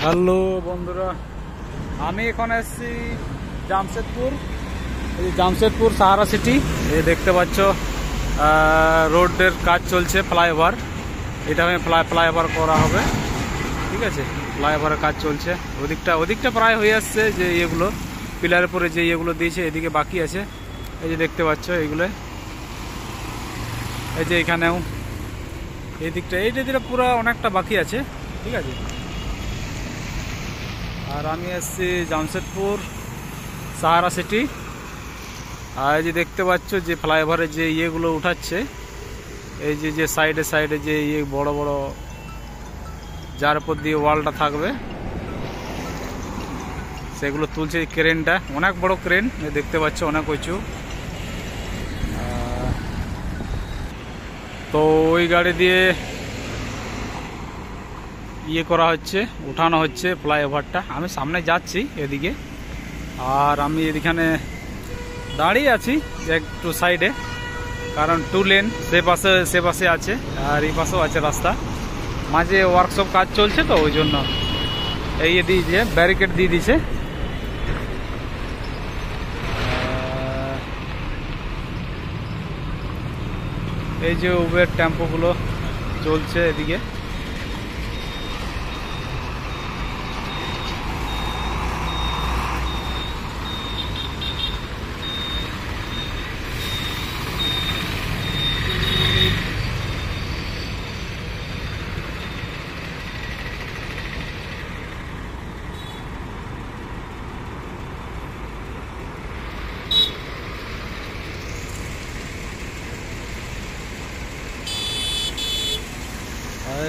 Hello বন্ধুরা, আমি এখন এসেছি জামশেদপুর। এই জামশেদপুর সাহারা সিটি। এই দেখতে পাচ্ছ রোডের কাজ চলছে, ফ্লাইওভার। এটা ফ্লাইওভার করা হবে, ঠিক আছে। ফ্লাইওভারের কাজ চলছে। ওদিকটা প্রায় হয়ে আসছে। যে ইয়েগুলো পিলারের পরে যে ইয়েগুলো দিয়েছে, এদিকে বাকি আছে। এই যে দেখতে পাচ্ছ এইগুলো, এই যে এখানেও এই দিকটা পুরো অনেকটা বাকি আছে, ঠিক আছে। আর আমি এসেছি জামশেদপুর সাহারা সিটি। আর এই যে দেখতে পাচ্ছ যে ফ্লাইওভারে যে ইয়েগুলো উঠাচ্ছে, এই যে সাইডে যে ইয়ে বড় বড়, যার উপর দিয়ে ওয়ালটা থাকবে, সেগুলো তুলছে। ক্রেনটা অনেক বড় ক্রেন, দেখতে পাচ্ছ, অনেক উঁচু। তো ওই গাড়ি দিয়ে ইয়ে করা হচ্ছে, উঠানো হচ্ছে ফ্লাইওভারটা। আমি সামনে যাচ্ছি এদিকে, আর আমি এখানে দাঁড়িয়ে আছি একটু সাইডে, কারণ 2 লেন সে পাশে আছে, আর এই পাশেও আছে রাস্তা। মাঝে ওয়ার্কশপ কাজ চলছে, তো ওই জন্য এই দিয়েছে, ব্যারিকেড দিয়ে দিয়েছে। এই যে উবের টেম্পোগুলো চলছে এদিকে।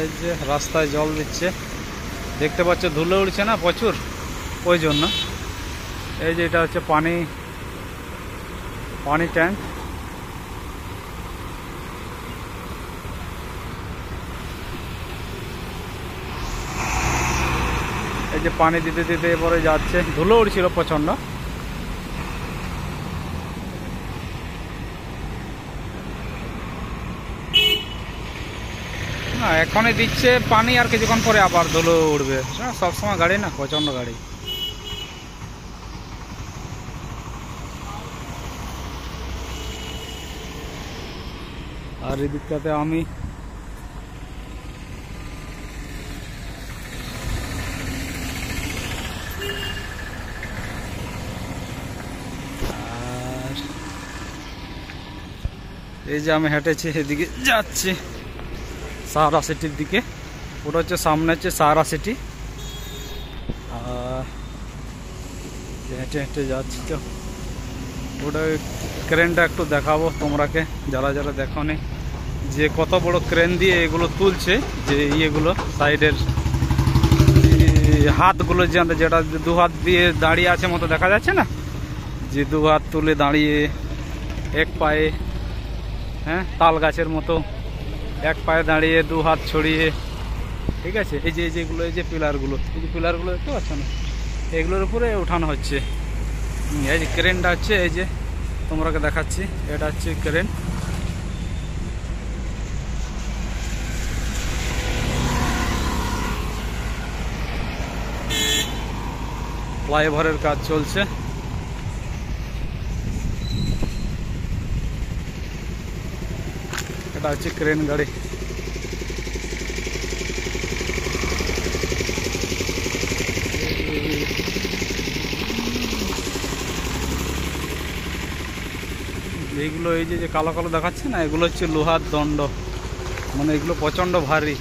এই যে রাস্তায় জল দিচ্ছে, দেখতে পাচ্ছ, ধুলো উড়ছে না প্রচুর, ওই জন্য। এই যে এটা হচ্ছে পানি ট্যাঙ্ক। এই যে পানি দিতে দিতে এরপরে যাচ্ছে, ধুলো উড়ছিল প্রচন্ড। না, এখনই দিচ্ছে পানি, আর কিছুক্ষণ পরে আবার ধুলো উঠবে। সবসময় গাড়ি না, প্রচন্ড গাড়ি। আর এই দিকটাতে আমি এই যে আমি হেঁটেছি, এদিকে যাচ্ছি সাহারা সিটির দিকে। ওটা হচ্ছে সামনে হচ্ছে সাহারা সিটি। হেঁটে হেঁটে যাচ্ছি, তো ওটা ক্রেনটা একটু দেখাবো তোমরাকে, যারা যারা দেখোনি, যে কত বড় ক্রেন দিয়ে এগুলো তুলছে। যে ইয়েগুলো সাইডের হাতগুলো, যেটা 2 হাত দিয়ে দাঁড়িয়ে আছে মতো দেখা যাচ্ছে না, যে 2 হাত তুলে দাঁড়িয়ে এক পায়ে, হ্যাঁ, তাল গাছের মতো এক পায়ে দাঁড়িয়ে 2 হাত ছড়িয়ে, ঠিক আছে। এই যে যেগুলো, এই যে পিলারগুলো দেখতে পাচ্ছ না, এগুলোর উপরে উঠানো হচ্ছে। এই যে ক্রেনটা হচ্ছে, এই যে তোমরাকে দেখাচ্ছি, এটা হচ্ছে ক্রেন। ফ্লাইওভারের কাজ চলছে। এটা হচ্ছে ক্রেন গাড়ি। এইগুলো, এই যে কালো কালো দেখাচ্ছে না, এগুলো হচ্ছে লোহার দণ্ড। মানে এগুলো প্রচণ্ড ভারী।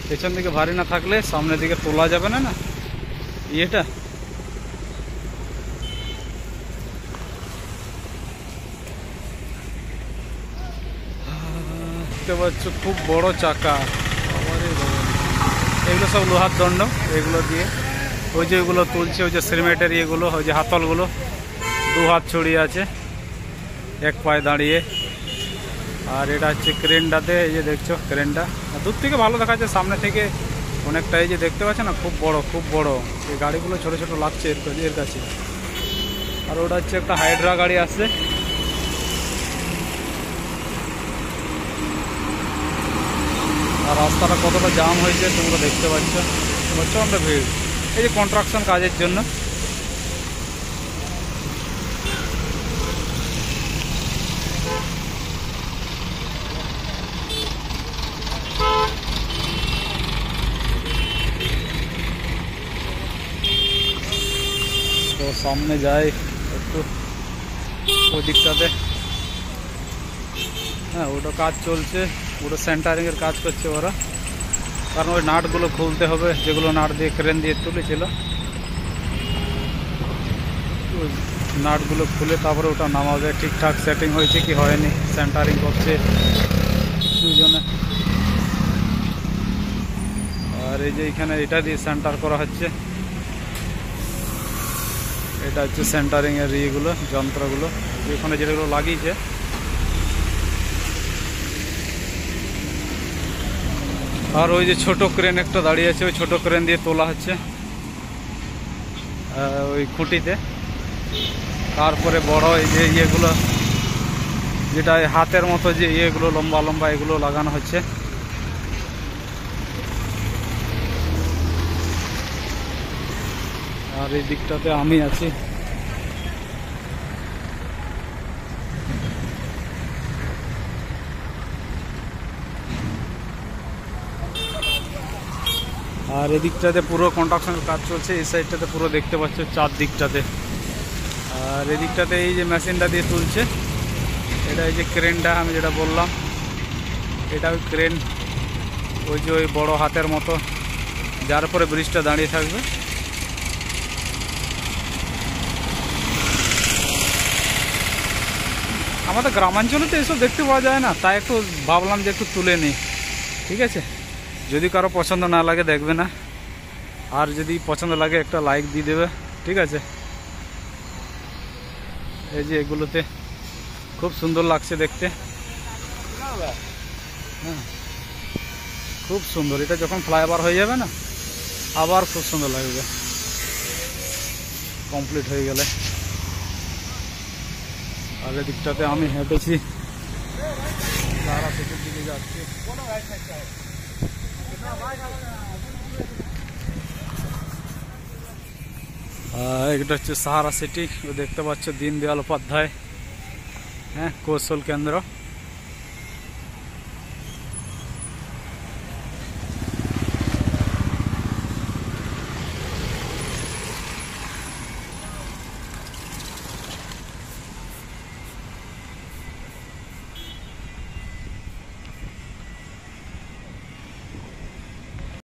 পেছন দিকে ভারী না থাকলে সামনের দিকে তোলা যাবে না, ইয়েটা। দেখতে পাচ্ছ খুব বড় চাকা, এগুলো সব লোহার দণ্ড। এগুলো দিয়ে ওই যে এগুলো তুলছে, ওই যে সিমেন্টের ইয়েগুলো, ওই যে হাতলগুলো 2 হাত ছড়িয়ে আছে, এক পায়ে দাঁড়িয়ে। আর এটা হচ্ছে ক্রেনটাতে, এই যে দেখছো ক্রেনটা দূর থেকে ভালো দেখা যাচ্ছে, সামনে থেকে অনেকটা। এই যে দেখতে পাচ্ছ না, খুব বড়। এই গাড়িগুলো ছোট ছোট লাগছে এর কাছে। আর ওটা হচ্ছে একটা হাইড্রা গাড়ি আসছে। আর রাস্তাটা কতটা জাম হয়েছে তোমরা দেখতে পাচ্ছ, প্রচণ্ড ভিড়। এই যে কনস্ট্রাকশন কাজের জন্য। তো সামনে যাই একটু ওই দিকটাতে। হ্যাঁ, ওটা কাজ চলছে, পুরো সেন্টারিংয়ের কাজ করছে ওরা, কারণ ওই নাটগুলো খুলতে হবে, যেগুলো নাট দিয়ে ক্রেন দিয়ে তুলেছিল, ওই নাটগুলো খুলে তারপরে ওটা নামাবে। ঠিকঠাক সেটিং হয়েছে কি হয়নি, সেন্টারিং করছে দুজনে। আর এই যে এখানে এটা দিয়ে সেন্টার করা হচ্ছে, এটা হচ্ছে সেন্টারিংয়ের ইয়েগুলো, যন্ত্রগুলো এখানে যেগুলো লাগিয়েছে। আর ওই যে ছোট ক্রেন একটা দাঁড়িয়ে আছে, ওই ছোট ক্রেন দিয়ে তোলা হচ্ছে ওই খুঁটিতে। তারপরে বড় এই যে ইয়েগুলো, যেটা হাতের মতো যে ইয়েগুলো লম্বা লম্বা, এগুলো লাগানো হচ্ছে। আর এই দিকটাতে আমি আছি। আর এদিকটাতে পুরো কনস্ট্রাকশনের কাজ চলছে, এই সাইডটাতে পুরো দেখতে পাচ্ছ চারদিকটাতে। আর এদিকটাতে এই যে মেশিনটা দিয়ে তুলছে, এটা এই যে ক্রেনটা আমি যেটা বললাম, এটা ওই ক্রেন, ওই যে ওই বড় হাতের মতো, যার উপরে ব্রিজটা দাঁড়িয়ে থাকবে। আমাদের গ্রামাঞ্চলে তো এসব দেখতে পাওয়া যায় না, তাই একটু ভাবলাম যে একটু তুলে নিই। ঠিক আছে, যদি কারো পছন্দ না লাগে দেখবে না, আর যদি পছন্দ লাগে একটা লাইক দিয়ে দেবে। ঠিক আছে, এই যে এগুলোতে খুব সুন্দর লাগছে দেখতে। হ্যাঁ, খুব সুন্দর। এটা যখন ফ্লাইওভার হয়ে যাবে না, আবার খুব সুন্দর লাগবে কমপ্লিট হয়ে গেলে। আর এদিকটাতে আমি হেঁটেছি, সারা সিটির দিকে যাচ্ছি। এটা হচ্ছে সাহারা সিটি, দেখতে পাচ্ছ দীনদয়াল উপাধ্যায়, হ্যাঁ, কৌশল কেন্দ্র।